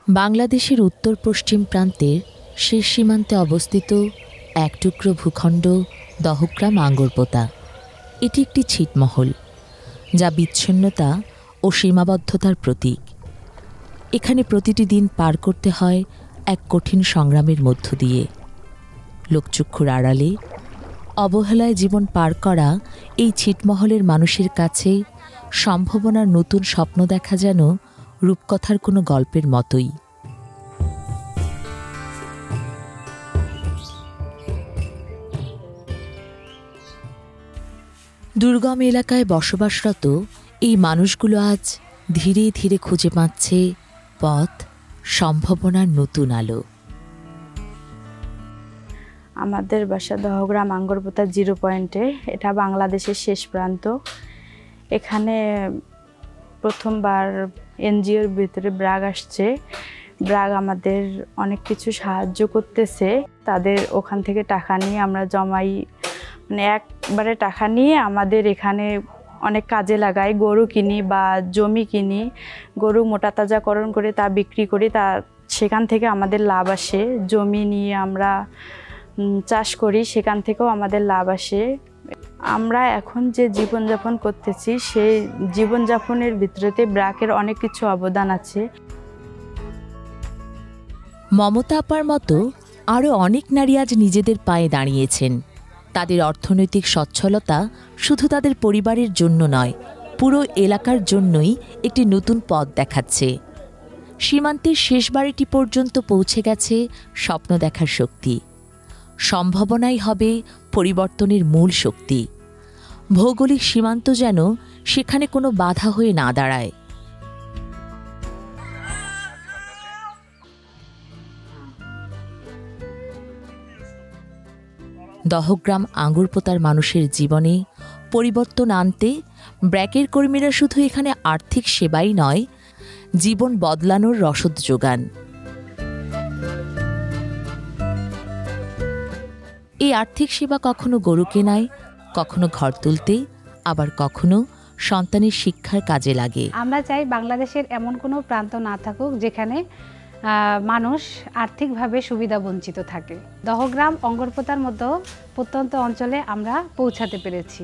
বাংলাদেশের উত্তর পশ্চিম প্রান্তের শেষ সীমান্তে অবস্থিত এক টুকরো ভূখণ্ড দহগ্রাম আঙ্গরপোতা। এটি একটি ছিটমহল, যা বিচ্ছিন্নতা ও সীমাবদ্ধতার প্রতীক। এখানে প্রতিটি দিন পার করতে হয় এক কঠিন সংগ্রামের মধ্য দিয়ে। লোকচক্ষুর আড়ালে অবহেলায় জীবন পার করা এই ছিটমহলের মানুষের কাছে সম্ভাবনার নতুন স্বপ্ন দেখা যেন রূপকথার কোনো গল্পের মতোই। দুর্গম এলাকায় বসবাসরত এই মানুষগুলো আজ ধীরে ধীরে খুঁজে পাচ্ছে পথ, সম্ভাবনার নতুন আলো। আমাদের বাসা দহগ্রাম আঙ্গরপোতা 0 পয়েন্টে। এটা বাংলাদেশের শেষ প্রান্ত। এখানে প্রথমবার এনজিওর ভিতরে ব্র্যাক আসছে। ব্র্যাক আমাদের অনেক কিছু সাহায্য করতেছে। তাদের ওখান থেকে টাকা নিয়ে আমরা জমাই, মানে একবারে টাকা নিয়ে আমাদের এখানে অনেক কাজে লাগাই। গরু কিনি বা জমি কিনি, গরু মোটা তাজাকরণ করে তা বিক্রি করি, তা সেখান থেকে আমাদের লাভ আসে। জমি নিয়ে আমরা চাষ করি, সেখান থেকেও আমাদের লাভ আসে। আমরা এখন যে জীবনযাপন করতেছি সেই জীবনযাপনের ভিতরেতে ব্র্যাকের অনেক কিছু অবদান আছে। মমতা আপার মতো আরও অনেক নারী আজ নিজেদের পায়ে দাঁড়িয়েছেন। তাদের অর্থনৈতিক সচ্ছলতা শুধু তাদের পরিবারের জন্য নয়, পুরো এলাকার জন্যই একটি নতুন পথ দেখাচ্ছে। সীমান্তের শেষ বাড়িটি পর্যন্ত পৌঁছে গেছে স্বপ্ন দেখার শক্তি। সম্ভাবনাই হবে পরিবর্তনের মূল শক্তি। ভৌগোলিক সীমান্ত যেন সেখানে কোনো বাধা হয়ে না দাঁড়ায়। দহগ্রাম আঙ্গরপোতার মানুষের জীবনে পরিবর্তন আনতে ব্র্যাকের কর্মীরা শুধু এখানে আর্থিক সেবাই নয়, জীবন বদলানোর রসদ যোগান। এই আর্থিক সেবা কখনো গরু কেনায়, কখনো ঘর তুলতে, আবার কখনো সন্তানের শিক্ষার কাজে লাগে। আমরা চাই বাংলাদেশের এমন কোনো প্রান্ত না থাকুক যেখানে মানুষ আর্থিকভাবে সুবিধা বঞ্চিত থাকে। দহগ্রাম আঙ্গরপোতার মতো প্রত্যন্ত অঞ্চলে আমরা পৌঁছাতে পেরেছি।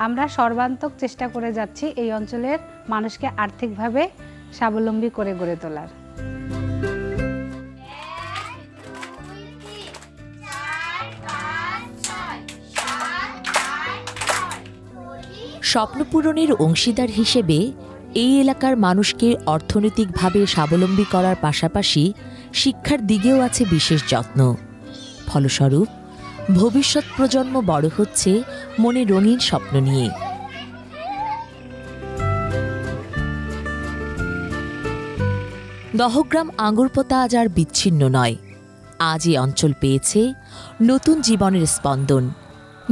আমরা সর্বান্তক চেষ্টা করে যাচ্ছি এই অঞ্চলের মানুষকে আর্থিকভাবে স্বাবলম্বী করে গড়ে তোলার। স্বপ্ন পূরণের অংশীদার হিসেবে এই এলাকার মানুষকে অর্থনৈতিকভাবে স্বাবলম্বী করার পাশাপাশি শিক্ষার দিকেও আছে বিশেষ যত্ন। ফলস্বরূপ ভবিষ্যৎ প্রজন্ম বড় হচ্ছে মনে রঙিন স্বপ্ন নিয়ে। দহগ্রাম আঙ্গরপোতা আজ আর বিচ্ছিন্ন নয়। আজ এই অঞ্চল পেয়েছে নতুন জীবনের স্পন্দন,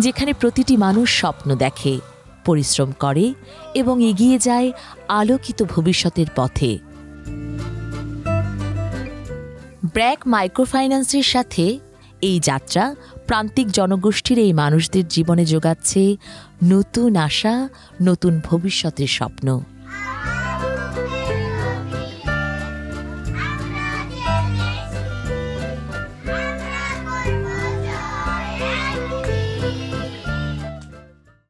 যেখানে প্রতিটি মানুষ স্বপ্ন দেখে, পরিশ্রম করে এবং এগিয়ে যায় আলোকিত ভবিষ্যতের পথে। ব্র্যাক মাইক্রোফাইন্যান্সের সাথে এই যাত্রা প্রান্তিক জনগোষ্ঠীর এই মানুষদের জীবনে যোগাচ্ছে নতুন আশা, নতুন ভবিষ্যতের স্বপ্ন।